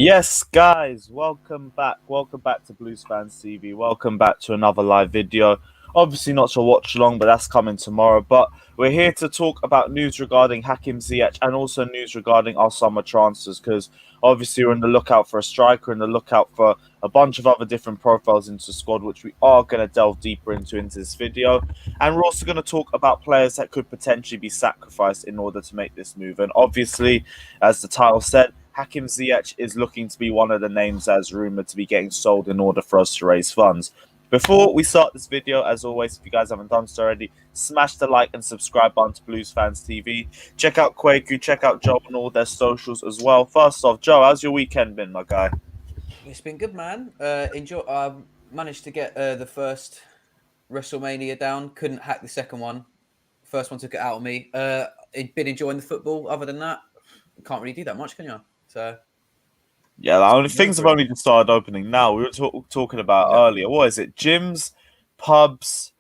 Yes, guys, welcome back. Welcome back to Blues Fans TV. Welcome back to another live video. Obviously, not to watch long, but that's coming tomorrow. But we're here to talk about news regarding Hakim Ziyech and also news regarding our summer transfers because obviously we're on the lookout for a striker and the lookout for a bunch of other different profiles into the squad, which we are going to delve deeper into this video. And we're also going to talk about players that could potentially be sacrificed in order to make this move. And obviously, as the title said, Hakim Ziyech is looking to be one of the names as rumoured to be getting sold in order for us to raise funds. Before we start this video, as always, if you guys haven't done so already, smash the like and subscribe button to Blues Fans TV. Check out Kwaku, check out Joe on all their socials as well. First off, Joe, how's your weekend been, my guy? It's been good, man. Enjoy. Managed to get the first WrestleMania down. Couldn't hack the second one. First one took it out of me. Been enjoying the football. Other than that, can't really do that much, can you? So yeah, things have only just started opening now. We were talking about earlier. What is it? Gyms, pubs,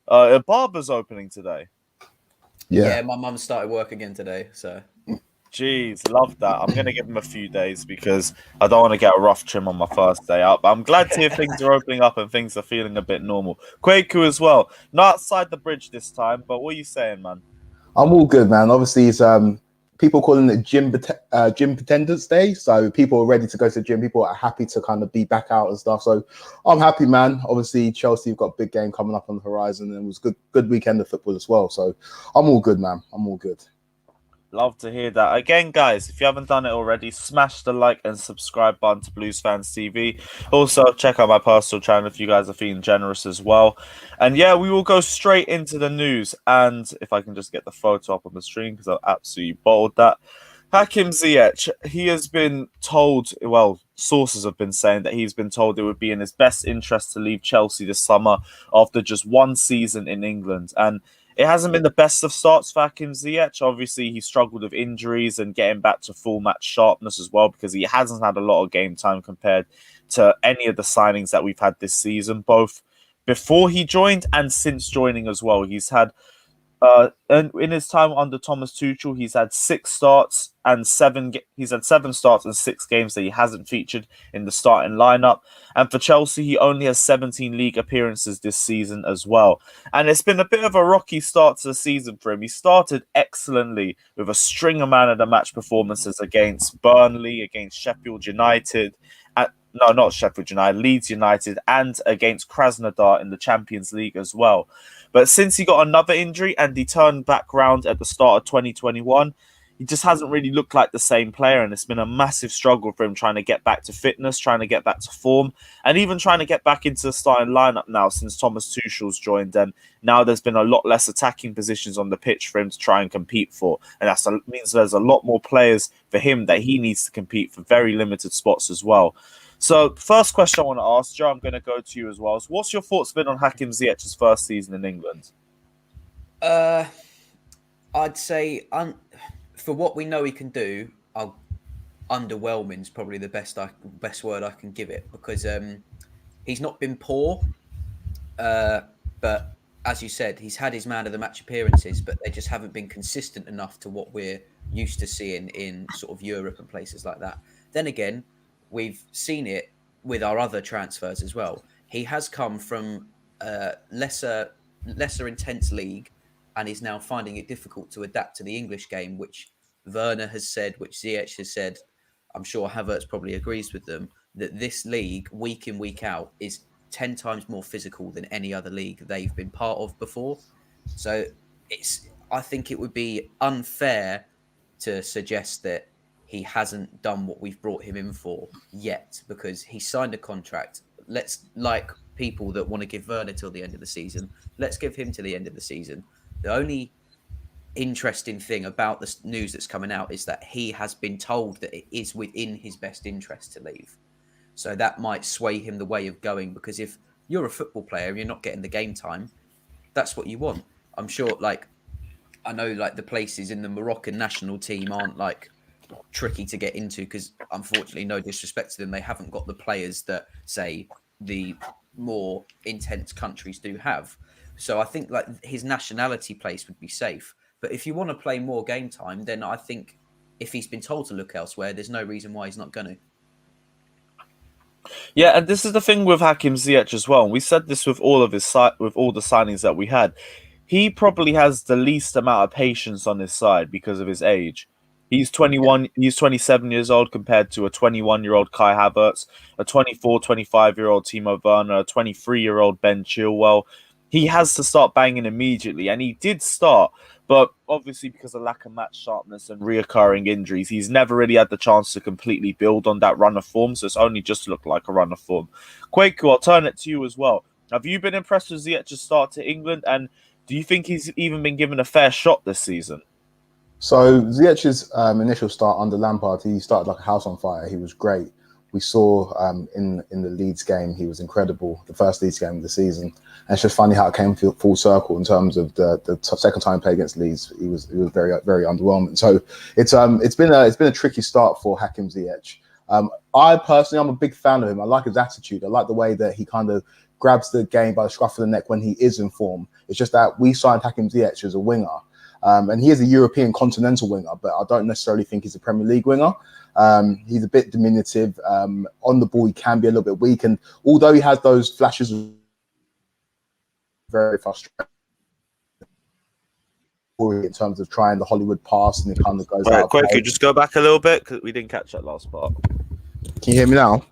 a barber's opening today. Yeah, my mum started work again today. So, jeez, love that. I'm going to give him a few days because I don't want to get a rough trim on my first day up. I'm glad to hear things are opening up and things are feeling a bit normal. Kwaku as well. Not outside the bridge this time, but what are you saying, man? I'm all good, man. Obviously, it's people calling it gym attendance day. So people are ready to go to the gym. People are happy to kind of be back out and stuff. So I'm happy, man. Obviously, Chelsea have got a big game coming up on the horizon, and it was good weekend of football as well. So I'm all good, man. I'm all good. Love to hear that. Again, guys, if you haven't done it already, smash the like and subscribe button to Blues Fans TV. Also, check out my personal channel if you guys are feeling generous as well. And yeah, we will go straight into the news. And if I can just get the photo up on the screen, because I absolutely bottled that. Hakim Ziyech, he has been told, well, sources have been saying that he's been told it would be in his best interest to leave Chelsea this summer after just one season in England. And it hasn't been the best of starts for Hakim Ziyech. Obviously, he struggled with injuries and getting back to full match sharpness as well because he hasn't had a lot of game time compared to any of the signings that we've had this season, both before he joined and since joining as well. He's had and in his time under Thomas Tuchel, he's had 6 starts and 7. He's had 7 starts and 6 games that he hasn't featured in the starting lineup. And for Chelsea, he only has 17 league appearances this season as well. And it's been a bit of a rocky start to the season for him. He started excellently with a string of man of the match performances against Burnley, against Sheffield United. No, not Sheffield United, Leeds United, and against Krasnodar in the Champions League as well. But since he got another injury and he turned back round at the start of 2021, he just hasn't really looked like the same player. And it's been a massive struggle for him trying to get back to fitness, trying to get back to form, and even trying to get back into the starting lineup now since Thomas Tuchel's joined. And now there's been a lot less attacking positions on the pitch for him to try and compete for. And that means there's a lot more players for him that he needs to compete for very limited spots as well. So, first question I want to ask, Joe, I'm going to go to you as well. So what's your thoughts been on Hakim Ziyech's first season in England? I'd say for what we know he can do, underwhelming is probably the best word I can give it because he's not been poor, but as you said, he's had his man of the match appearances, but they just haven't been consistent enough to what we're used to seeing in sort of Europe and places like that. Then again, we've seen it with our other transfers as well. He has come from a lesser intense league and is now finding it difficult to adapt to the English game, which Werner has said, which Ziyech has said. I'm sure Havertz probably agrees with them, that this league, week in, week out, is 10 times more physical than any other league they've been part of before. So I think it would be unfair to suggest that he hasn't done what we've brought him in for yet because he signed a contract. Let's, like people that want to give Werner till the end of the season, let's give him to the end of the season. The only interesting thing about the news that's coming out is that he has been told that it is within his best interest to leave. So that might sway him the way of going because if you're a football player and you're not getting the game time, that's what you want. I'm sure, I know the places in the Moroccan national team aren't tricky to get into because unfortunately, no disrespect to them, they haven't got the players that say the more intense countries do have. So I think his nationality place would be safe. But if you want to play more game time, then I think if he's been told to look elsewhere, there's no reason why he's not going to. Yeah, and this is the thing with Hakim Ziyech as well. And we said this with all of with all the signings that we had. He probably has the least amount of patience on his side because of his age. He's 21, he's 27 years old compared to a 21-year-old Kai Havertz, a 24, 25-year-old Timo Werner, a 23-year-old Ben Chilwell. He has to start banging immediately, and he did start, but obviously because of lack of match sharpness and reoccurring injuries, he's never really had the chance to completely build on that run of form, so it's only just looked like a run of form. Kwaku, I'll turn it to you as well. Have you been impressed with Ziyech's start to England, and do you think he's even been given a fair shot this season? So Ziyech's initial start under Lampard, he started like a house on fire. He was great. We saw in the Leeds game, he was incredible. The first Leeds game of the season, and it's just funny how it came full circle in terms of the second time play against Leeds. He was very underwhelming. So it's been a tricky start for Hakim Ziyech. I personally, I'm a big fan of him. I like his attitude. I like the way that he kind of grabs the game by the scruff of the neck when he is in form. It's just that we signed Hakim Ziyech as a winger. And he is a European continental winger, but I don't necessarily think he's a Premier League winger. He's a bit diminutive. On the ball, he can be a little bit weak. And although he has those flashes of very frustrating in terms of trying the Hollywood pass, and it kind of goes out. Quick, just go back a little bit because we didn't catch that last part. Can you hear me now?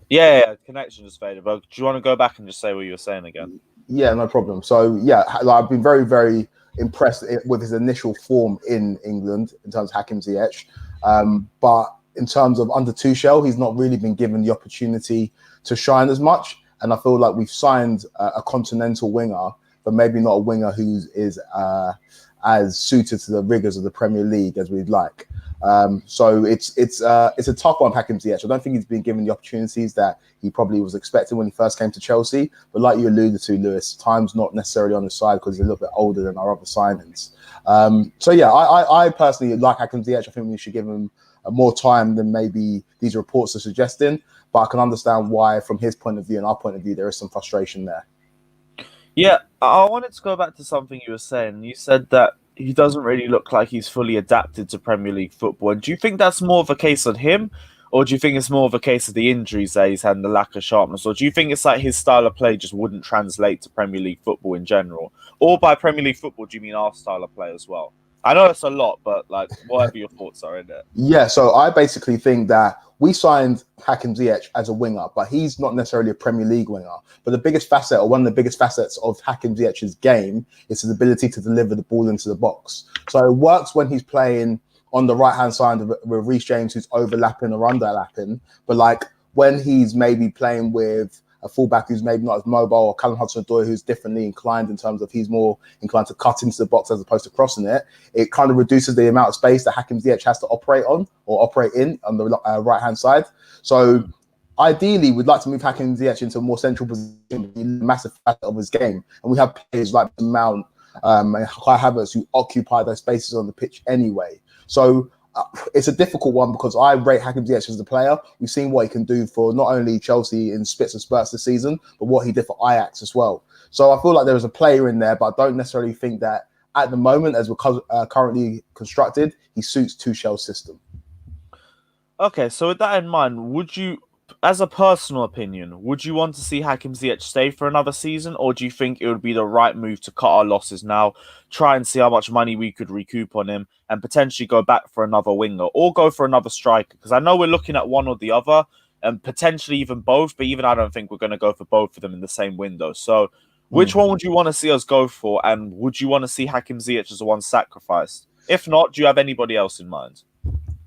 Yeah, connection just faded. But do you want to go back and just say what you were saying again? Yeah, no problem. So yeah, I've been very impressed with his initial form in England in terms of Hakim Ziyech. But in terms of under Tuchel, he's not really been given the opportunity to shine as much. And I feel like we've signed a continental winger, but maybe not a winger who is as suited to the rigors of the Premier League as we'd like. So it's a tough one, Hakim Ziyech. I don't think he's been given the opportunities that he probably was expecting when he first came to Chelsea. But like you alluded to, Lewis, time's not necessarily on his side because he's a little bit older than our other signings. So yeah, I personally like Hakim Ziyech. I think we should give him more time than maybe these reports are suggesting. But I can understand why, from his point of view and our point of view, there is some frustration there. Yeah, I wanted to go back to something you were saying. You said that he doesn't really look like he's fully adapted to Premier League football. And do you think that's more of a case of him, or do you think it's more of a case of the injuries that he's had and the lack of sharpness? Or do you think it's like his style of play just wouldn't translate to Premier League football in general? Or by Premier League football, do you mean our style of play as well? I know it's a lot, but like, whatever your thoughts are in it. Yeah, so I basically think that we signed Hakim Ziyech as a winger, but he's not necessarily a Premier League winger. But the biggest facet, or one of the biggest facets of Hakim Ziyech's game, is his ability to deliver the ball into the box. So it works when he's playing on the right-hand side with Reece James, who's overlapping or underlapping. But like when he's maybe playing with a fullback who's maybe not as mobile, or Callum Hudson-Odoi who's differently inclined in terms of he's more inclined to cut into the box as opposed to crossing it, it kind of reduces the amount of space that Hakim Ziyech has to operate on or operate in on the right-hand side. So ideally, we'd like to move Hakim Ziyech into a more central position, a massive facet of his game. And we have players like Mount and Kai Havertz who occupy those spaces on the pitch anyway. So it's a difficult one because I rate Hakim Ziyech as a player. We've seen what he can do for not only Chelsea in spits and spurts this season, but what he did for Ajax as well. So I feel like there is a player in there, but I don't necessarily think that at the moment, as we're currently constructed, he suits Tuchel's system. Okay, so with that in mind, would you, as a personal opinion, would you want to see Hakim Ziyech stay for another season, or do you think it would be the right move to cut our losses now, try and see how much money we could recoup on him, and potentially go back for another winger or go for another striker? Because I know we're looking at one or the other, and potentially even both, but even I don't think we're going to go for both of them in the same window. So which one would you want to see us go for, and would you want to see Hakim Ziyech as the one sacrificed? If not, do you have anybody else in mind?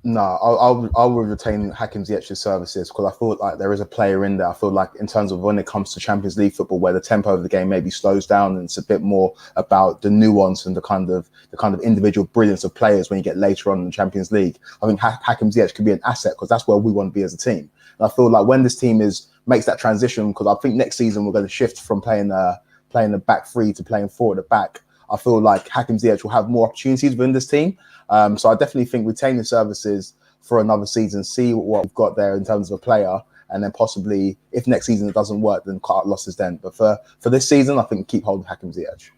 No, I will retain Hakim Ziyech's services because I feel like there is a player in there. I feel like in terms of when it comes to Champions League football, where the tempo of the game maybe slows down and it's a bit more about the nuance and the kind of individual brilliance of players when you get later on in the Champions League. I think Hakim Ziyech could be an asset because that's where we want to be as a team. And I feel like when this team makes that transition, because I think next season we're going to shift from playing the back three to playing four at the back. I feel like Hakim Ziyech will have more opportunities within this team. So I definitely think retain the services for another season, see what we've got there in terms of a player, and then possibly, if next season it doesn't work, then cut out losses then. But for this season, I think keep holding Hakim Ziyech.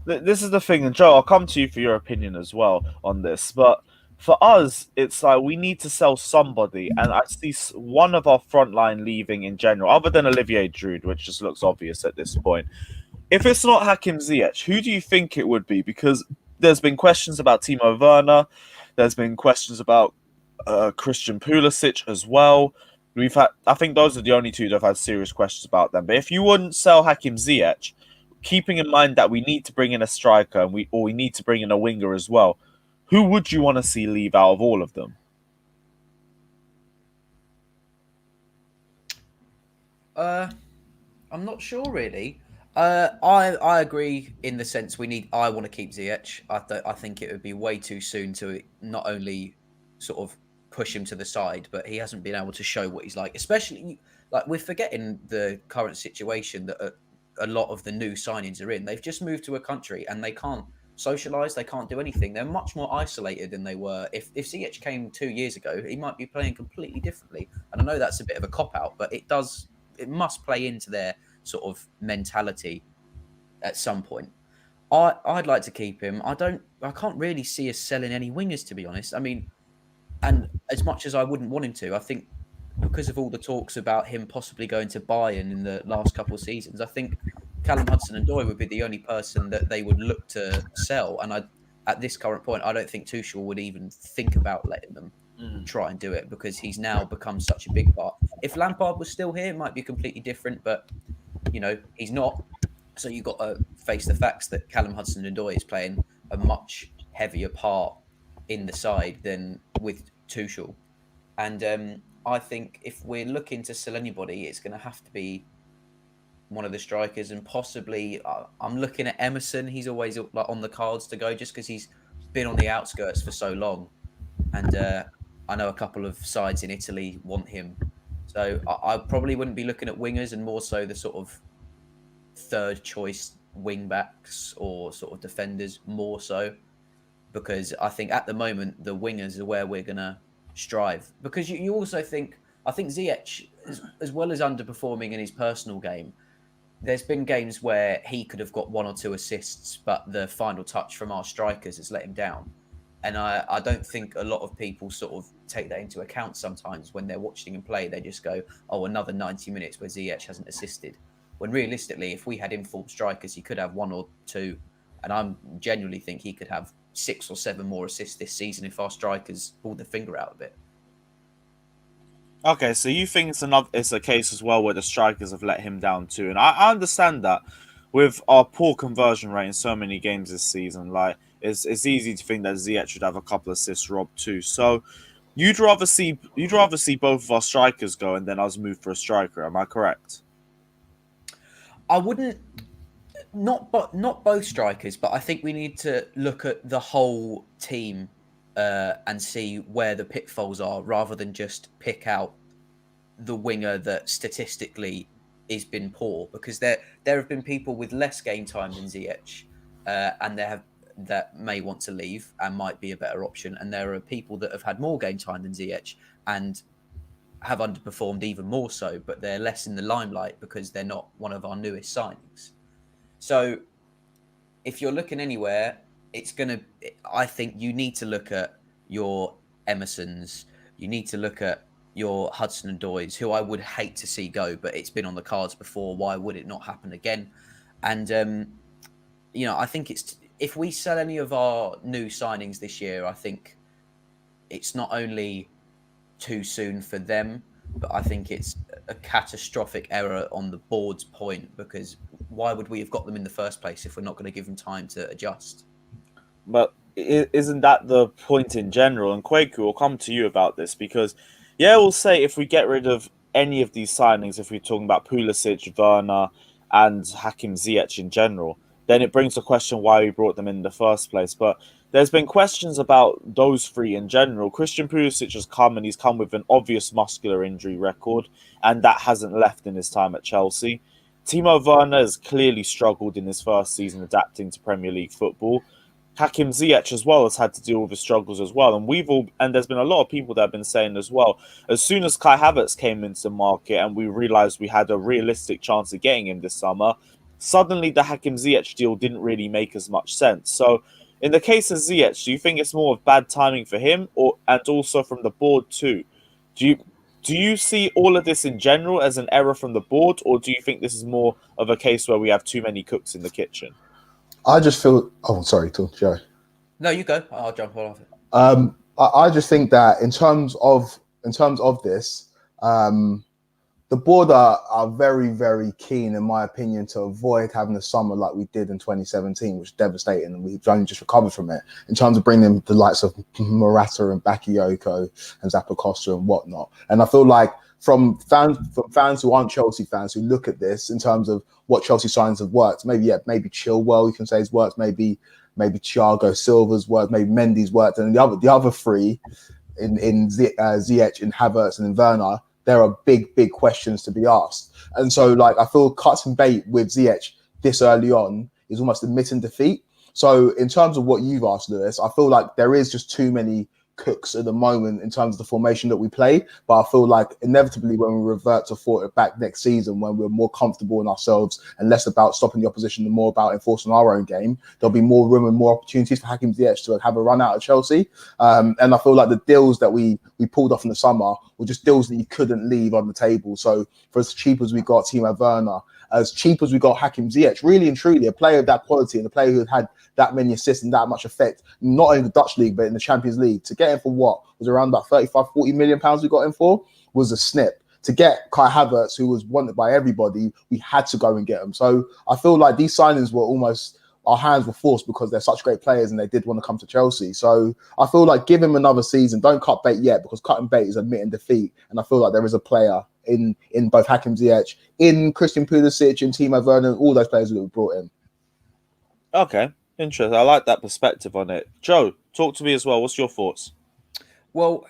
This is the thing, and Joe, I'll come to you for your opinion as well on this, but for us, it's like we need to sell somebody, and I see one of our front line leaving in general, other than Olivier Giroud, which just looks obvious at this point. If it's not Hakim Ziyech, who do you think it would be? Because there's been questions about Timo Werner, there's been questions about Christian Pulisic as well. I think those are the only two that have had serious questions about them. But if you wouldn't sell Hakim Ziyech, keeping in mind that we need to bring in a striker and we need to bring in a winger as well, who would you want to see leave out of all of them? I'm not sure really. I agree in the sense I want to keep Ziyech. I think it would be way too soon to not only sort of push him to the side, but he hasn't been able to show what he's like. Especially like we're forgetting the current situation that a lot of the new signings are in. They've just moved to a country and they can't socialize. They can't do anything. They're much more isolated than they were. If Ziyech came 2 years ago, he might be playing completely differently. And I know that's a bit of a cop out, but it must play into their sort of mentality at some point. I'd like to keep him. I can't really see us selling any wingers, to be honest. I mean, and as much as I wouldn't want him to, I think because of all the talks about him possibly going to Bayern in the last couple of seasons, I think Callum Hudson-Odoi would be the only person that they would look to sell. And at this current point, I don't think Tuchel would even think about letting them try and do it because he's now become such a big part. If Lampard was still here, it might be completely different, but he's not. So you've got to face the facts that Callum Hudson-Odoi is playing a much heavier part in the side than with Tuchel. And I think if we're looking to sell anybody, it's going to have to be one of the strikers, and possibly I'm looking at Emerson. He's always like on the cards to go just because he's been on the outskirts for so long. And I know a couple of sides in Italy want him. So I probably wouldn't be looking at wingers and more so the sort of third choice wing backs or sort of defenders more so, because I think at the moment the wingers are where we're going to strive. Because you also I think Ziyech, as well as underperforming in his personal game, there's been games where he could have got 1 or 2 assists, but the final touch from our strikers has let him down. And I don't think a lot of people sort of take that into account sometimes when they're watching him play. They just go, oh, another 90 minutes where Ziyech hasn't assisted. When realistically, if we had informed strikers, he could have 1 or 2. And I genuinely think he could have 6 or 7 more assists this season if our strikers pulled the finger out a bit. Okay, so you think it's a case as well where the strikers have let him down too. And I understand that with our poor conversion rate in so many games this season, like it's easy to think that Ziyech should have a couple assists robbed too. So you'd rather see both of our strikers go and then us move for a striker. Am I correct? I wouldn't, not both strikers, but I think we need to look at the whole team and see where the pitfalls are, rather than just pick out the winger that statistically has been poor. Because there have been people with less game time than Ziyech, and that may want to leave and might be a better option. And there are people that have had more game time than Ziyech and have underperformed even more so, but they're less in the limelight because they're not one of our newest signings. So if you're looking anywhere, I think you need to look at your Emersons, you need to look at your Hudson-Odois, who I would hate to see go, but it's been on the cards before. Why would it not happen again? And, I think if we sell any of our new signings this year, I think it's not only too soon for them, but I think it's a catastrophic error on the board's point, because why would we have got them in the first place if we're not going to give them time to adjust? But isn't that the point in general? And Kwaku will come to you about this because, we'll say if we get rid of any of these signings, if we're talking about Pulisic, Werner, and Hakim Ziyech in general, then it brings the question why we brought them in the first place. But there's been questions about those three in general. Christian Pulisic has come and he's come with an obvious muscular injury record, and that hasn't left in his time at Chelsea. Timo Werner has clearly struggled in his first season adapting to Premier League football. Hakim Ziyech as well has had to deal with his struggles as well. And there's been a lot of people that have been saying as well, as soon as Kai Havertz came into the market and we realised we had a realistic chance of getting him this summer, suddenly the Hakim Ziyech deal didn't really make as much sense. So In the case of Ziyech, do you think it's more of bad timing for him, and also from the board too? Do you see all of this in general as an error from the board, or do you think this is more of a case where we have too many cooks in the kitchen? I just feel. Oh, sorry, Joe. No, you go. I'll jump on off it. I just think that in terms of this, the board are very, very keen, in my opinion, to avoid having a summer like we did in 2017, which was devastating, and we've only just recovered from it. In terms of bringing the likes of Morata and Bakayoko and Zappacosta and whatnot, and I feel like from fans who aren't Chelsea fans who look at this in terms of what Chelsea signings have worked, maybe Chilwell, you can say, has worked, maybe Thiago Silva's worked, maybe Mendy's worked, and the other three in Ziyech, in Havertz, and in Werner, there are big questions to be asked. And so, like, I feel cut and bait with Ziyech this early on is almost admitting defeat. So in terms of what you've asked, Lewis, I feel like there is just too many cooks at the moment in terms of the formation that we play. But I feel like inevitably when we revert to back next season, when we're more comfortable in ourselves and less about stopping the opposition and more about enforcing our own game, there'll be more room and more opportunities for Hakim Ziyech to have a run out of Chelsea. And I feel like the deals that we pulled off in the summer were just deals that you couldn't leave on the table. So for as cheap as we got Timo Werner, as cheap as we got Hakim Ziyech, really and truly a player of that quality and a player who had that many assists and that much effect, not in the Dutch league, but in the Champions League, to get him for what was around about 35, 40 million pounds we got him for was a snip. To get Kai Havertz, who was wanted by everybody, we had to go and get him. So I feel like these signings were almost, our hands were forced because they're such great players and they did want to come to Chelsea. So I feel like give him another season. Don't cut bait yet, because cutting bait is admitting defeat. And I feel like there is a player in both Hakim Ziyech, in Christian Pulisic, in Timo Werner, and all those players that we brought in. Okay, interesting. I like that perspective on it. Joe, talk to me as well. What's your thoughts? Well,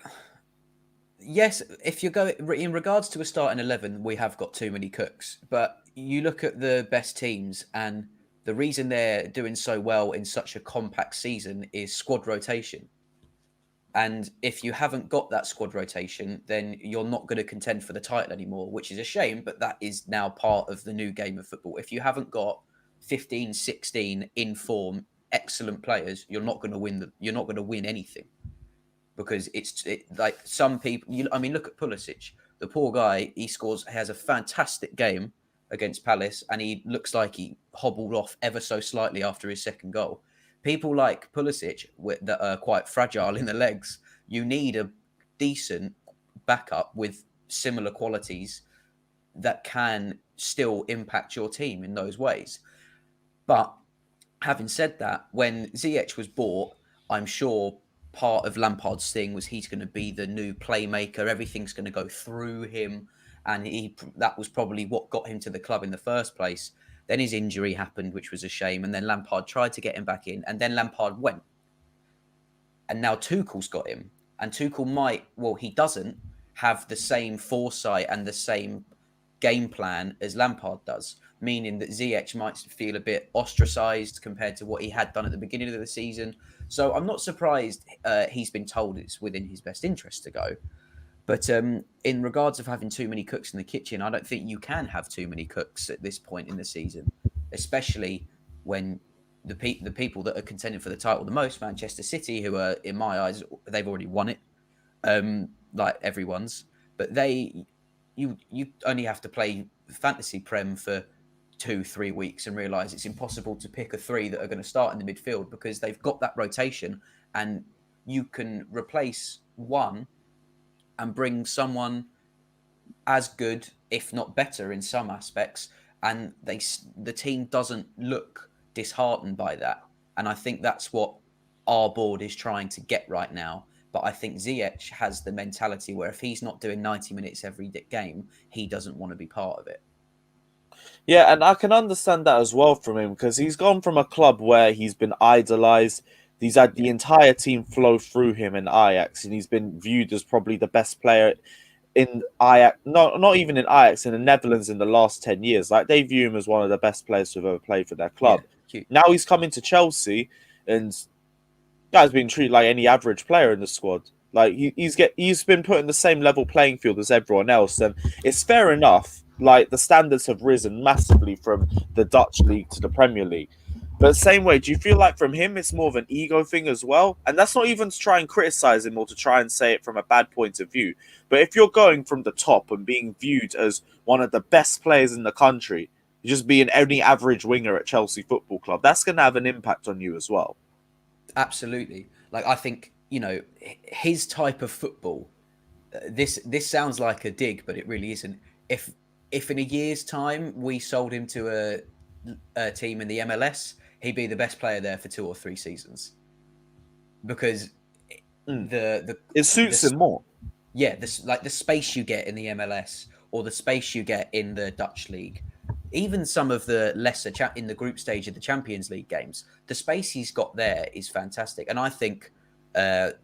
yes, if you go in regards to a starting 11, we have got too many cooks. But you look at the best teams, and the reason they're doing so well in such a compact season is squad rotation. And if you haven't got that squad rotation, then you're not going to contend for the title anymore, which is a shame, but that is now part of the new game of football. If you haven't got 15, 16 in form, excellent players, you're not going to win. You're not going to win anything, because it's like some people. I mean, look at Pulisic. The poor guy. Has a fantastic game against Palace, and he looks like he hobbled off ever so slightly after his second goal. People like Pulisic that are quite fragile in the legs, you need a decent backup with similar qualities that can still impact your team in those ways. But having said that, when Ziyech was bought, I'm sure part of Lampard's thing was he's going to be the new playmaker. Everything's going to go through him. And that was probably what got him to the club in the first place. Then his injury happened, which was a shame. And then Lampard tried to get him back in. And then Lampard went. And now Tuchel's got him. And Tuchel he doesn't have the same foresight and the same game plan as Lampard does. Meaning that Ziyech might feel a bit ostracised compared to what he had done at the beginning of the season. So I'm not surprised he's been told it's within his best interest to go. But in regards of having too many cooks in the kitchen, I don't think you can have too many cooks at this point in the season, especially when the people that are contending for the title the most, Manchester City, who are, in my eyes, they've already won it, like everyone's. But you only have to play Fantasy Prem for 2-3 weeks and realise it's impossible to pick a three that are going to start in the midfield, because they've got that rotation, and you can replace one and bring someone as good, if not better, in some aspects, and the team doesn't look disheartened by that. And I think that's what our board is trying to get right now. But I think Ziyech has the mentality where if he's not doing 90 minutes every game, he doesn't want to be part of it. Yeah, and I can understand that as well from him, because he's gone from a club where he's been idolised. He's had the entire team flow through him in Ajax, and he's been viewed as probably the best player in Ajax. Not even in Ajax, in the Netherlands in the last 10 years. Like, they view him as one of the best players to have ever played for their club. Yeah, now he's coming to Chelsea, and guy's been treated like any average player in the squad. Like, he's been put in the same level playing field as everyone else, and it's fair enough. like the standards have risen massively from the Dutch league to the Premier League. But same way, do you feel like from him it's more of an ego thing as well? And that's not even to try and criticize him or to try and say it from a bad point of view. But if you're going from the top and being viewed as one of the best players in the country, just being any average winger at Chelsea Football Club, that's going to have an impact on you as well. Absolutely. Like, I think, you know, his type of football, this sounds like a dig, but it really isn't. If in a year's time we sold him to a team in the MLS, he'd be the best player there for 2 or 3 seasons, because it suits him more. Yeah, like the space you get in the MLS or the space you get in the Dutch league, even some of the lesser in the group stage of the Champions League games, the space he's got there is fantastic. And I think,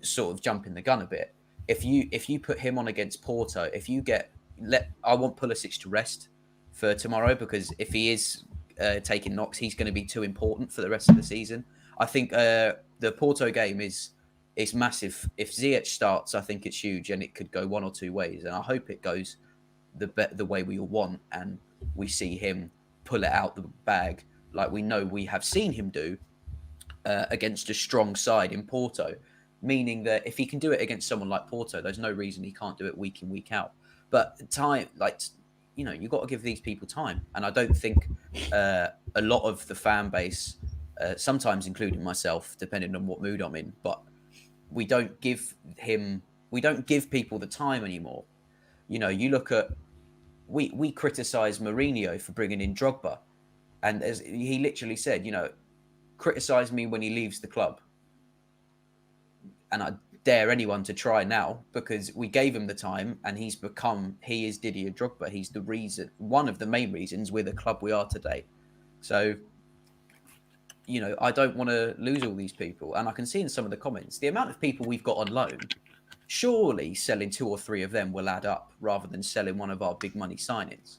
sort of jumping the gun a bit, if you put him on against Porto, I want Pulisic to rest for tomorrow, because if he is taking knocks, he's going to be too important for the rest of the season. I think the Porto game is massive. If Ziyech starts, I think it's huge, and it could go one or two ways. And I hope it goes the way we all want, and we see him pull it out the bag like we know we have seen him do against a strong side in Porto. Meaning that if he can do it against someone like Porto, there's no reason he can't do it week in, week out. But time, like, you know, you've got to give these people time. And I don't think a lot of the fan base, sometimes including myself, depending on what mood I'm in, but we don't give people the time anymore. You know, you look at, we criticize Mourinho for bringing in Drogba. And as he literally said, you know, criticize me when he leaves the club. And I dare anyone to try now, because we gave him the time and he is Didier Drogba. He's the reason, one of the main reasons we're the club we are today. So, you know, I don't want to lose all these people. And I can see in some of the comments, the amount of people we've got on loan, surely selling 2 or 3 of them will add up rather than selling one of our big money signings.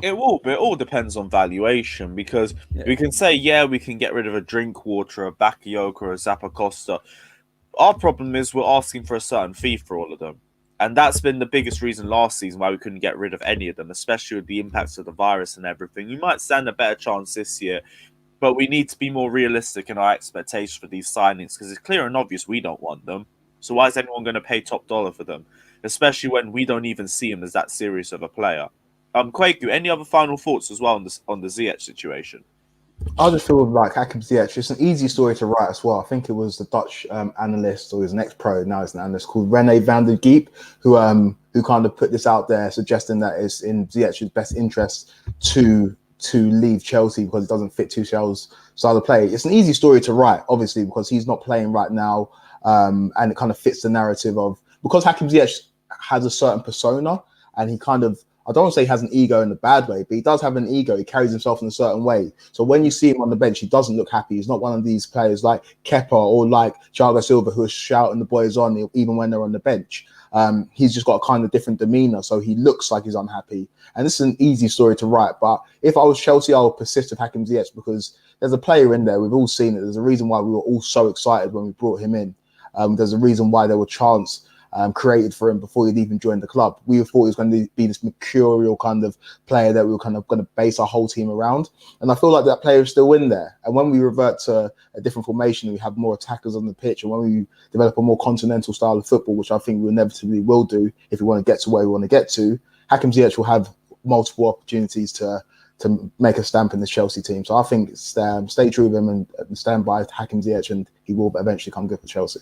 It will, but it all depends on valuation, because we can say, we can get rid of a Drinkwater, a Bakayoko, or a Zappacosta. Our problem is we're asking for a certain fee for all of them. And that's been the biggest reason last season why we couldn't get rid of any of them, especially with the impacts of the virus and everything. You might stand a better chance this year, but we need to be more realistic in our expectations for these signings, because it's clear and obvious we don't want them. So why is anyone going to pay top dollar for them? Especially when we don't even see him as that serious of a player. Kwaku, any other final thoughts as well on the Ziyech situation? I just feel like Hakim Ziyech, it's an easy story to write as well. I think it was the Dutch analyst, or his next pro, now he's an analyst, called René van der Gijp, who kind of put this out there, suggesting that it's in Ziyech's best interest to leave Chelsea because it doesn't fit Tuchel's style of play. It's an easy story to write, obviously, because he's not playing right now, and it kind of fits the narrative of, because Hakim Ziyech has a certain persona, and he kind of, I don't want to say he has an ego in a bad way, but he does have an ego. He carries himself in a certain way. So when you see him on the bench, he doesn't look happy. He's not one of these players like Kepa or like Thiago Silva who are shouting the boys on even when they're on the bench. He's just got a kind of different demeanor, so he looks like he's unhappy. And this is an easy story to write, but if I was Chelsea, I would persist with Hakim Ziyech, because there's a player in there. We've all seen it. There's a reason why we were all so excited when we brought him in. There's a reason why there were chants created for him before he'd even joined the club. We thought he was going to be this mercurial kind of player that we were kind of going to base our whole team around. And I feel like that player is still in there. And when we revert to a different formation, we have more attackers on the pitch, and when we develop a more continental style of football, which I think we inevitably will do if we want to get to where we want to get to, Hakim Ziyech will have multiple opportunities to make a stamp in the Chelsea team. So I think stay true with him and stand by Hakim Ziyech, and he will eventually come good for Chelsea.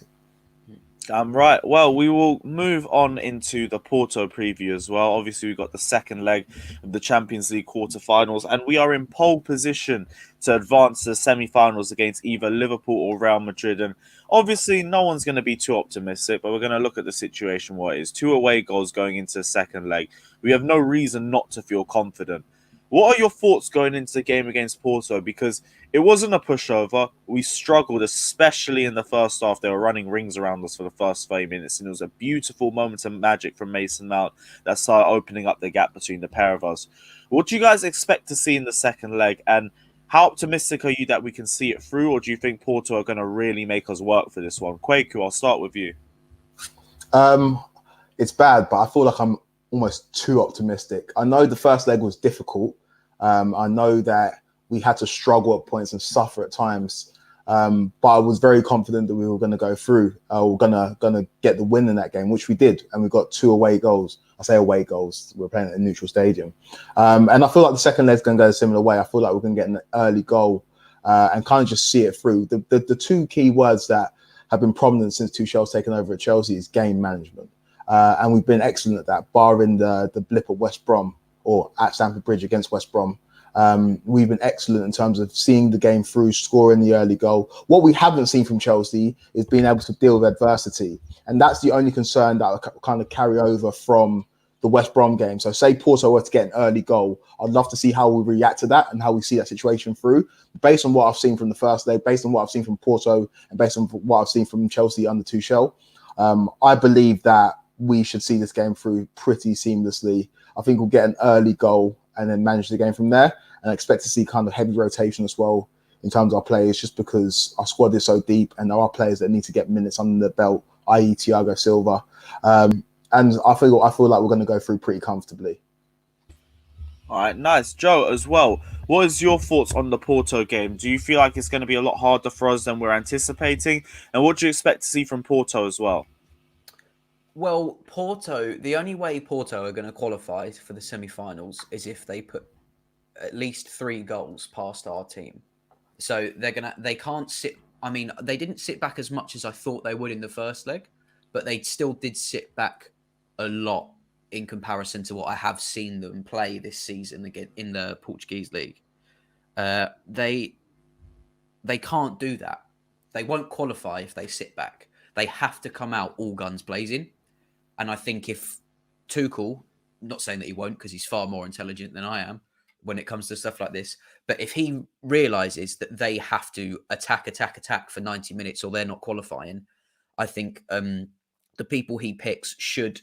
Right. Well, we will move on into the Porto preview as well. Obviously, we've got the second leg of the Champions League quarterfinals, and we are in pole position to advance to the semi-finals against either Liverpool or Real Madrid. And obviously, no one's going to be too optimistic, but we're going to look at the situation what it is. 2 away goals going into the second leg. We have no reason not to feel confident. What are your thoughts going into the game against Porto? Because it wasn't a pushover. We struggled, especially in the first half. They were running rings around us for the first 30 minutes, and it was a beautiful moment of magic from Mason Mount that started opening up the gap between the pair of us. What do you guys expect to see in the second leg, and how optimistic are you that we can see it through, or do you think Porto are going to really make us work for this one? Kwaku, I'll start with you. It's bad, but I feel like I'm almost too optimistic. I know the first leg was difficult. I know that we had to struggle at points and suffer at times. But I was very confident that we were going to go through. We're gonna get the win in that game, which we did, and we got 2 away goals. I say away goals. We're playing at a neutral stadium, and I feel like the second leg's going to go a similar way. I feel like we're going to get an early goal and kind of just see it through. The 2 key words that have been prominent since Tuchel's taken over at Chelsea is game management, and we've been excellent at that, barring the blip at West Brom or at Stamford Bridge against West Brom. We've been excellent in terms of seeing the game through, scoring the early goal. What we haven't seen from Chelsea is being able to deal with adversity. And that's the only concern that will kind of carry over from the West Brom game. So say Porto were to get an early goal, I'd love to see how we react to that and how we see that situation through. Based on what I've seen from the first leg, based on what I've seen from Porto, and based on what I've seen from Chelsea under Tuchel, I believe that we should see this game through pretty seamlessly. I think we'll get an early goal and then manage the game from there. And I expect to see kind of heavy rotation as well in terms of our players, just because our squad is so deep and there are players that need to get minutes under the belt, i.e. Thiago Silva. And I feel like we're going to go through pretty comfortably. All right, nice. Joe, as well, what is your thoughts on the Porto game? Do you feel like it's going to be a lot harder for us than we're anticipating? And what do you expect to see from Porto as well? Well, Porto, the only way Porto are going to qualify for the semi-finals is if they put at least 3 goals past our team. So they can't sit. I mean, they didn't sit back as much as I thought they would in the first leg, but they still did sit back a lot in comparison to what I have seen them play this season again in the Portuguese league. They can't do that. They won't qualify if they sit back. They have to come out all guns blazing. And I think if Tuchel, not saying that he won't because he's far more intelligent than I am when it comes to stuff like this, but if he realizes that they have to attack for 90 minutes or they're not qualifying, I think the people he picks should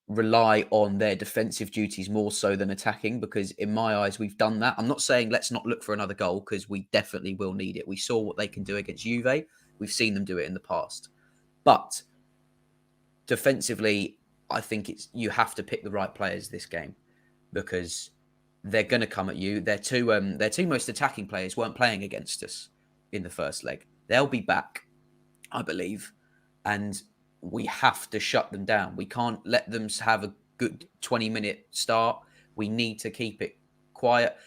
rely on their defensive duties more so than attacking, because in my eyes, we've done that. I'm not saying let's not look for another goal, because we definitely will need it. We saw what they can do against Juve. We've seen them do it in the past. But defensively, I think you have to pick the right players this game, because they're going to come at you. Their two most attacking players weren't playing against us in the first leg. They'll be back, I believe, and we have to shut them down. We can't let them have a good 20-minute start. We need to keep it quiet.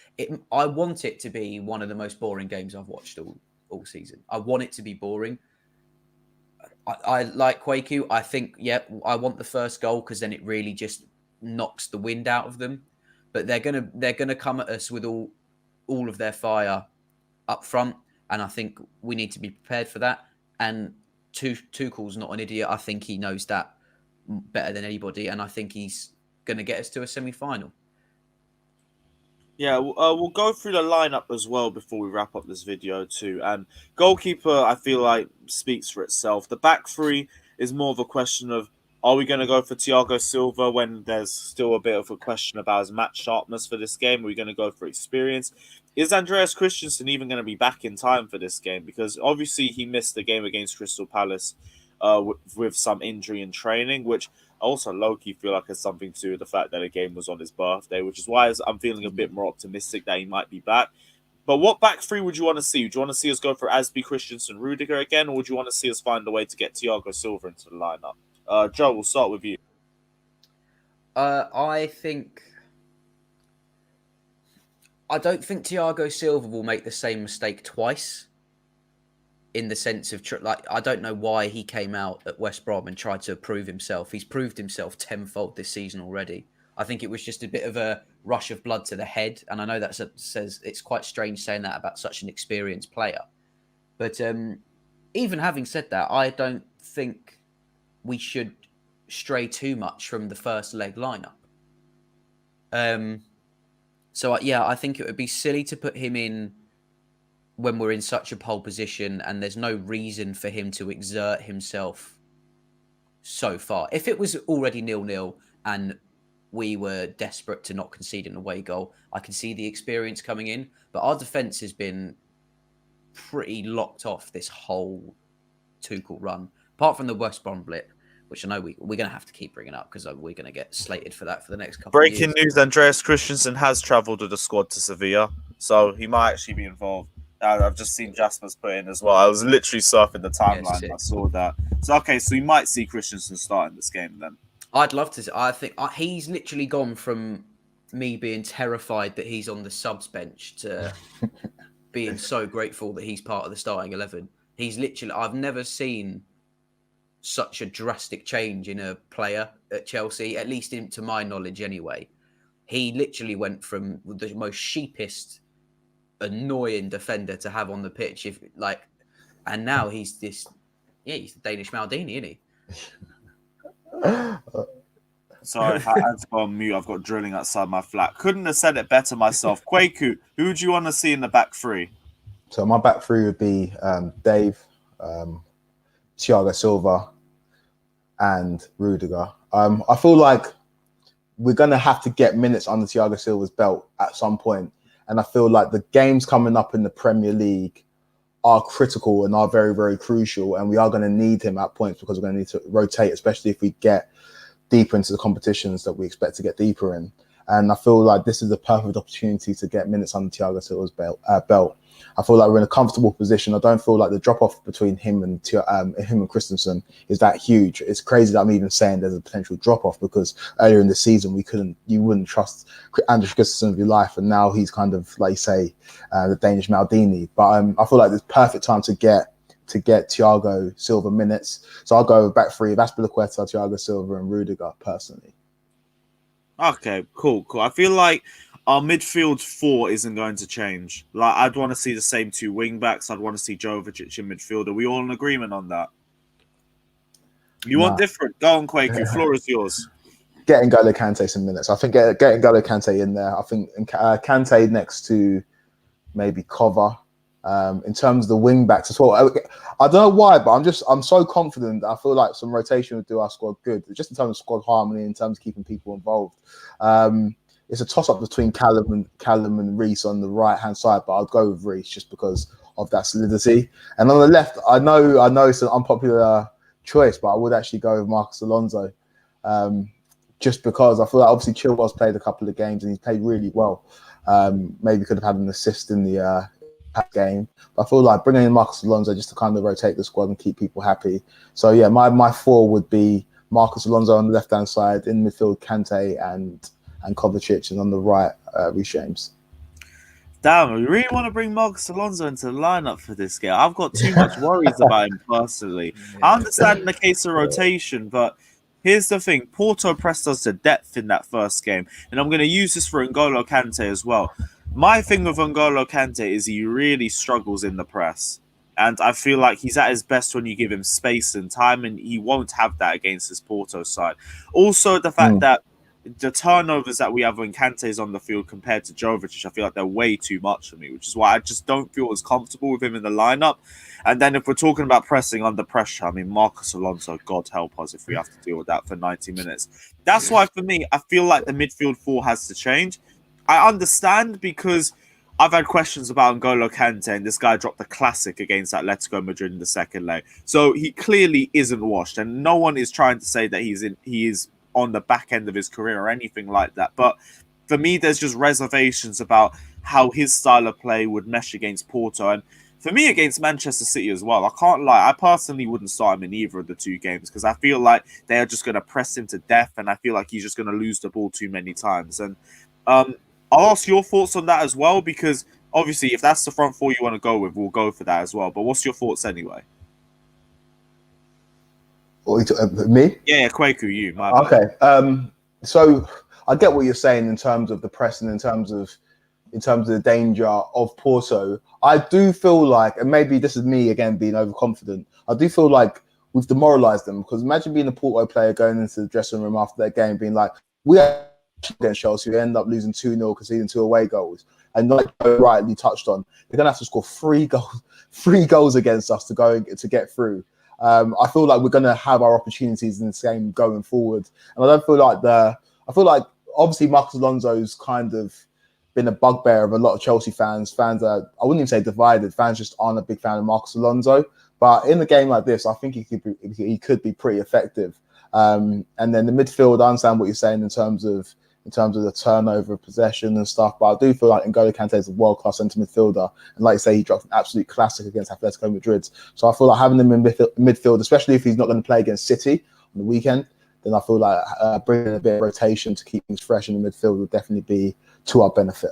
I want it to be one of the most boring games I've watched all season. I want it to be boring. I like Kwaku. I think, I want the first goal because then it really just knocks the wind out of them. But they're gonna come at us with all of their fire up front, and I think we need to be prepared for that. And Tuchel's not an idiot. I think he knows that better than anybody, and I think he's going to get us to a semi-final. Yeah, we'll go through the lineup as well before we wrap up this video too. And goalkeeper, I feel like, speaks for itself. The back 3 is more of a question of, are we going to go for Thiago Silva when there's still a bit of a question about his match sharpness for this game? Are we going to go for experience? Is Andreas Christensen even going to be back in time for this game? Because obviously he missed the game against Crystal Palace with some injury in training, which also low-key feel like has something to do with the fact that the game was on his birthday, which is why I'm feeling a bit more optimistic that he might be back. But what back 3 would you want to see? Would you want to see us go for Asby, Christensen, Rudiger again, or would you want to see us find a way to get Thiago Silva into the lineup? Joe, we'll start with you. I don't think Thiago Silva will make the same mistake twice, in the sense of, I don't know why he came out at West Brom and tried to prove himself. He's proved himself tenfold this season already. I think it was just a bit of a rush of blood to the head. And I know that says it's quite strange saying that about such an experienced player. But even having said that, I don't think we should stray too much from the first leg lineup. I think it would be silly to put him in when we're in such a pole position and there's no reason for him to exert himself so far. If it was already 0-0 and we were desperate to not concede an away goal, I can see the experience coming in. But our defence has been pretty locked off this whole Tuchel run. Apart from the West Brom blip, which I know we're going to have to keep bringing up because we're going to get slated for that for the next couple of Breaking years. news: Andreas Christensen has travelled with the squad to Sevilla, so he might actually be involved. I've just seen Jasper's put in as well. I was literally surfing the timeline and I saw that. So okay, so we might see Christensen starting this game then. I'd love to. I think he's literally gone from me being terrified that he's on the subs bench to being so grateful that he's part of the starting 11. He's literally, I've never seen such a drastic change in a player at Chelsea, at least to my knowledge anyway. He literally went from the most sheepest, annoying defender to have on the pitch, and now he's he's the Danish Maldini, isn't he? Sorry, I had to go on mute. I've got drilling outside my flat. Couldn't have said it better myself. Kwaku, who would you want to see in the back three? So my back three would be Dave, Thiago Silva, and Rudiger. I feel like we're going to have to get minutes under Thiago Silva's belt at some point. And I feel like the games coming up in the Premier League are critical and are very, very crucial. And we are going to need him at points because we're going to need to rotate, especially if we get deeper into the competitions that we expect to get deeper in. And I feel like this is a perfect opportunity to get minutes under Thiago Silva's belt. I feel like we're in a comfortable position. I don't feel like the drop-off between him and Christensen is that huge. It's crazy that I'm even saying there's a potential drop-off because earlier in the season you wouldn't trust Andreas Christensen with your life, and now he's kind of, like you say, the Danish Maldini. But I feel like it's perfect time to get Thiago Silva minutes. So I'll go back three of Azpilicueta, Thiago Silva, and Rudiger personally. Okay, cool. I feel like our midfield four isn't going to change. Like, I'd want to see the same two wing backs. I'd want to see Jovic in midfield. Are we all in agreement on that? You want different? Go on, Kwaku. Floor is yours. Getting N'Golo Kante some minutes. I think getting N'Golo Kante in there. I think Kante next to maybe Cover. In terms of the wing backs as well, I don't know why, but I'm so confident that I feel like some rotation would do our squad good. Just in terms of squad harmony, in terms of keeping people involved. It's a toss-up between Callum and Reece on the right-hand side, but I'll go with Reece just because of that solidity. And on the left, I know it's an unpopular choice, but I would actually go with Marcos Alonso, just because I feel like obviously Chilwell's played a couple of games and he's played really well. Maybe could have had an assist in the game, but I feel like bringing in Marcos Alonso just to kind of rotate the squad and keep people happy. So yeah, my four would be Marcos Alonso on the left-hand side, in midfield Kante and Kovacic, and on the right, Reece James. Damn, we really want to bring Marcos Alonso into the lineup for this game. I've got too much worries about him personally. I understand in the case of rotation, but here's the thing. Porto pressed us to depth in that first game, and I'm going to use this for N'Golo Kante as well. My thing with N'Golo Kante is he really struggles in the press. And I feel like he's at his best when you give him space and time, and he won't have that against his Porto side. Also, the fact that the turnovers that we have when Kante is on the field compared to Jovic, I feel like they're way too much for me, which is why I just don't feel as comfortable with him in the lineup. And then if we're talking about pressing under pressure, I mean, Marcos Alonso, God help us if we have to deal with that for 90 minutes. That's why, for me, I feel like the midfield four has to change. I understand because I've had questions about N'Golo Kante, and this guy dropped the classic against Atlético Madrid in the second leg. So he clearly isn't washed, and no one is trying to say that he is on the back end of his career or anything like that. But for me, there's just reservations about how his style of play would mesh against Porto. And for me, against Manchester City as well, I can't lie. I personally wouldn't start him in either of the two games because I feel like they are just going to press him to death, and I feel like he's just going to lose the ball too many times. And I'll ask your thoughts on that as well, because obviously if that's the front four you want to go with, we'll go for that as well. But what's your thoughts anyway? Me? Yeah, Kwaku, you. Okay. So I get what you're saying in terms of the press and in terms of the danger of Porto. I do feel like, and maybe this is me again being overconfident, I do feel like we've demoralised them, because imagine being a Porto player going into the dressing room after their game being like, we are against Chelsea, we end up losing 2-0, conceding 2 away goals. And like you rightly touched on, they're going to have to score 3 goals against us to get through. I feel like we're going to have our opportunities in this game going forward. And I feel like obviously Marcos Alonso's kind of been a bugbear of a lot of Chelsea fans. Fans are, I wouldn't even say divided. Fans just aren't a big fan of Marcos Alonso. But in a game like this, I think he could be pretty effective. And then the midfield, I understand what you're saying in terms of the turnover of possession and stuff, but I do feel like N'Golo Kante is a world-class centre midfielder, and like you say, he dropped an absolute classic against Atletico Madrid. So I feel like having him in midfield, especially if he's not going to play against City on the weekend, then I feel like bringing a bit of rotation to keep things fresh in the midfield would definitely be to our benefit.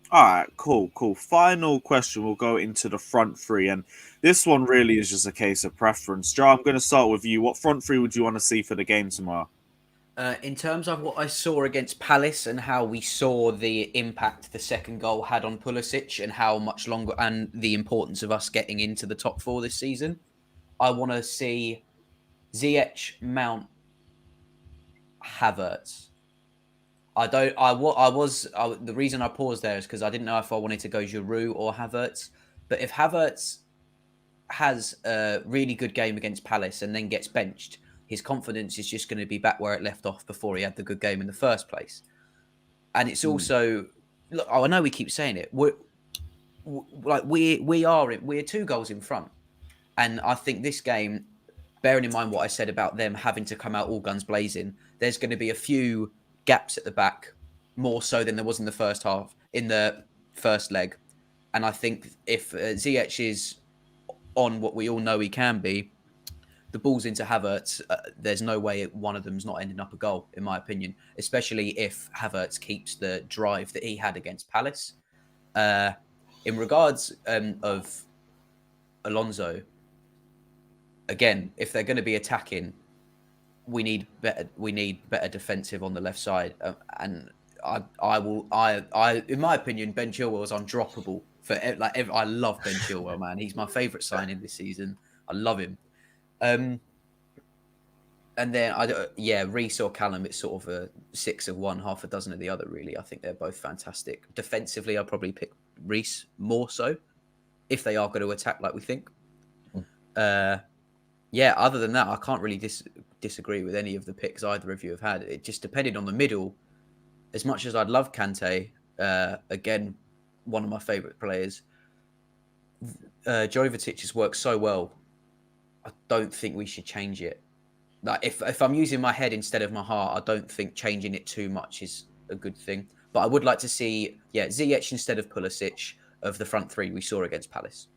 All right, cool. Final question. We'll go into the front three, and this one really is just a case of preference. Joe, I'm going to start with you. What front three would you want to see for the game tomorrow? In terms of what I saw against Palace and how we saw the impact the second goal had on Pulisic and how much longer and the importance of us getting into the top four this season, I want to see Ziyech, Mount, Havertz. The reason I paused there is because I didn't know if I wanted to go Giroud or Havertz. But if Havertz has a really good game against Palace and then gets benched, his confidence is just going to be back where it left off before he had the good game in the first place. And it's also, look, I know we keep saying it. We're 2 goals in front, and I think this game, bearing in mind what I said about them having to come out all guns blazing, there's going to be a few gaps at the back, more so than there was in the first half, in the first leg. And I think if Ziyech is on what we all know he can be, the ball's into Havertz, there's no way one of them's not ending up a goal, in my opinion, especially if Havertz keeps the drive that he had against Palace. In regards of Alonso, again, if they're going to be attacking, we need better defensive on the left side, and I in my opinion, Ben Chilwell is undroppable. I love Ben Chilwell, man. He's my favourite signing this season. I love him. And then Reece or Callum, it's sort of a 6 of one, half a dozen of the other. Really, I think they're both fantastic. Defensively, I'll probably pick Reece more so if they are going to attack like we think. Other than that, I can't really disagree with any of the picks either of you have had. It just depended on the middle. As much as I'd love Kante, again, one of my favourite players, Jovetic has worked so well. I don't think we should change it. Like if I'm using my head instead of my heart, I don't think changing it too much is a good thing. But I would like to see, Ziyech instead of Pulisic of the front three we saw against Palace.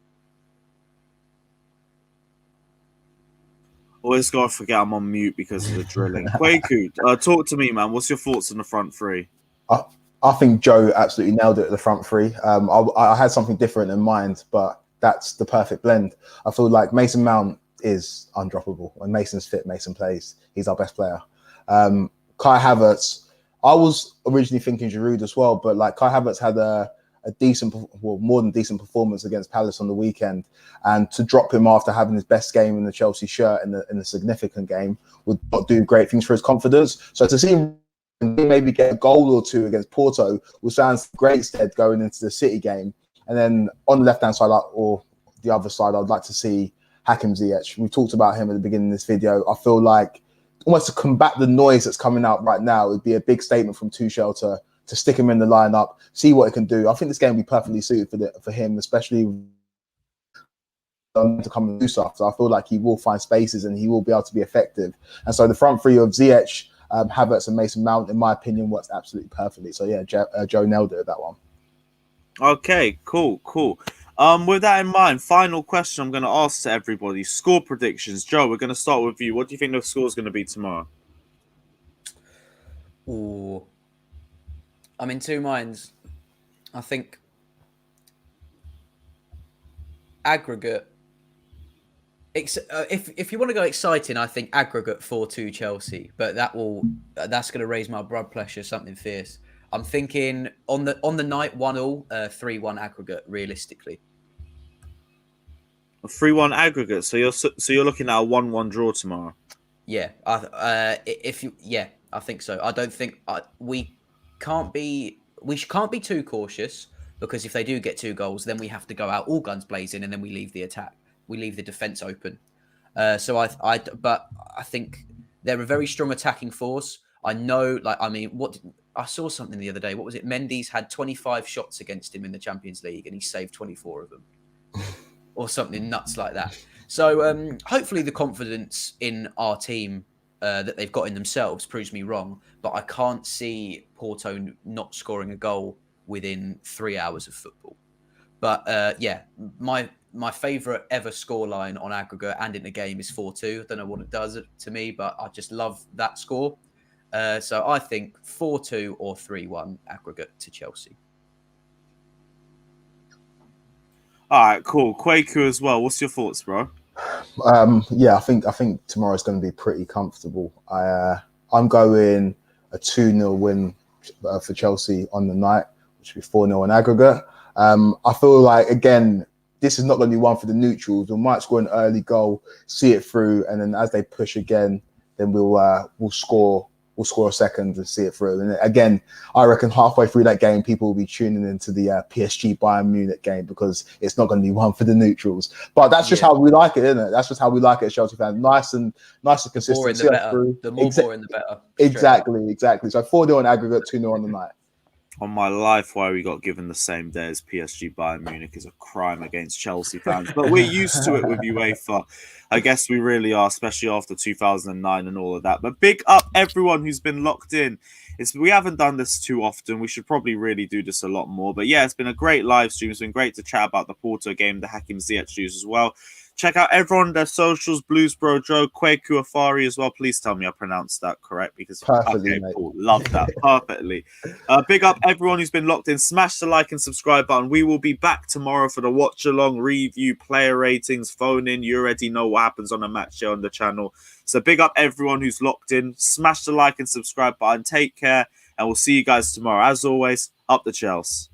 Always gotta forget I'm on mute because of the drilling. Kwaku, talk to me, man. What's your thoughts on the front three? I think Joe absolutely nailed it at the front three. I had something different in mind, but that's the perfect blend. I feel like Mason Mount is undroppable. When Mason's fit, Mason plays. He's our best player. Kai Havertz, I was originally thinking Giroud as well, but like Kai Havertz had a decent, more than decent performance against Palace on the weekend, and to drop him after having his best game in the Chelsea shirt in a significant game would not do great things for his confidence. So to see him maybe get a goal or two against Porto will sound great stead going into the City game. And then on the left-hand side or the other side, I'd like to see Hakim Ziyech. We talked about him at the beginning of this video. I feel like almost to combat the noise that's coming out right now, it would be a big statement from Tuchel to stick him in the lineup, see what he can do. I think this game will be perfectly suited for him, especially to come and do stuff. So I feel like he will find spaces and he will be able to be effective. And so the front three of Ziyech, Havertz and Mason Mount, in my opinion, works absolutely perfectly. So yeah, Joe nailed it at that one. Okay, cool. With that in mind, final question I'm going to ask to everybody. Score predictions. Joe, we're going to start with you. What do you think the score is going to be tomorrow? Ooh. I'm in two minds. I think aggregate. If you want to go exciting, I think aggregate 4-2 Chelsea, but that's going to raise my blood pressure something fierce. I'm thinking on the night 1-1, 3-1 aggregate realistically. A 3-1 aggregate. So you're looking at a 1-1 draw tomorrow. Yeah, I think so. I don't think we can't be too cautious, because if they do get 2 goals, then we have to go out all guns blazing, and then we leave the defense open. But I think they're a very strong attacking force. I know, I saw something the other day. What was it? Mendy's had 25 shots against him in the Champions League, and he saved 24 of them, or something nuts like that. So hopefully the confidence in our team that they've got in themselves proves me wrong, but I can't see Porto not scoring a goal within 3 hours of football. But yeah, my favourite ever scoreline on aggregate and in the game is 4-2. I don't know what it does to me, but I just love that score. So I think 4-2 or 3-1 aggregate to Chelsea. All right, cool. Kwaku as well. What's your thoughts, bro? Yeah, I think tomorrow's going to be pretty comfortable. I'm going a 2-0 win for Chelsea on the night, which will be 4-0 in aggregate. I feel like, again, this is not going to be one for the neutrals. We might score an early goal, see it through, and then as they push again, then we'll score a second and see it through. And again, I reckon halfway through that game, people will be tuning into the PSG Bayern Munich game because it's not going to be one for the neutrals. But that's just how we like it, isn't it? That's just how we like it as Chelsea fans. Nice and consistent. Boring the better. The more boring, the better. Exactly. So 4-0 in aggregate, 2-0 on the night. On my life, why we got given the same day as PSG Bayern Munich is a crime against Chelsea fans. But we're used to it with UEFA. I guess we really are, especially after 2009 and all of that. But big up everyone who's been locked in. We haven't done this too often. We should probably really do this a lot more. But yeah, it's been a great live stream. It's been great to chat about the Porto game, the Hakim Ziyech news as well. Check out everyone on their socials, Blues Bro Joe, Kwaku Afari as well. Please tell me I pronounced that correct because perfectly, okay, cool. Love that. Perfectly. Big up everyone who's been locked in. Smash the like and subscribe button. We will be back tomorrow for the watch along, review, player ratings, phone in. You already know what happens on a match show on the channel. So big up everyone who's locked in. Smash the like and subscribe button. Take care, and we'll see you guys tomorrow. As always, up the Chelsea.